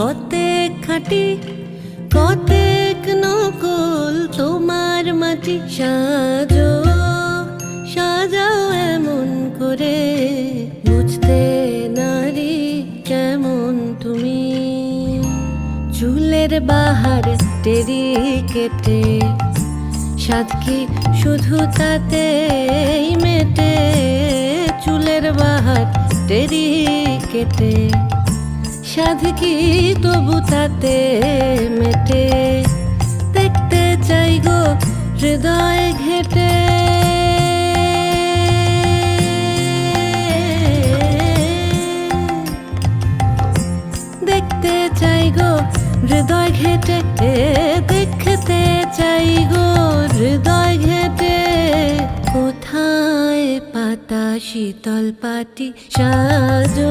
কতেক খাঁটি কতেক নকল তোমার মাটি সাজো সাজাও এমন করে বুঝতে নারী কেমন তুমি। চুলের বাহার টেরি কেটে সাধ কি শুধু তাতেই মেটে। চুলের বাহার টেরি কেটে সাধ কি তবু তাতে মেটে। দেখতে চাই গো হৃদয় ঘেটে দেখতে চাই গো হৃদয় ঘেটে দেখতে চাই গো হৃদয় ঘেটে। কোথায় পাতা শীতল পাটি সাজো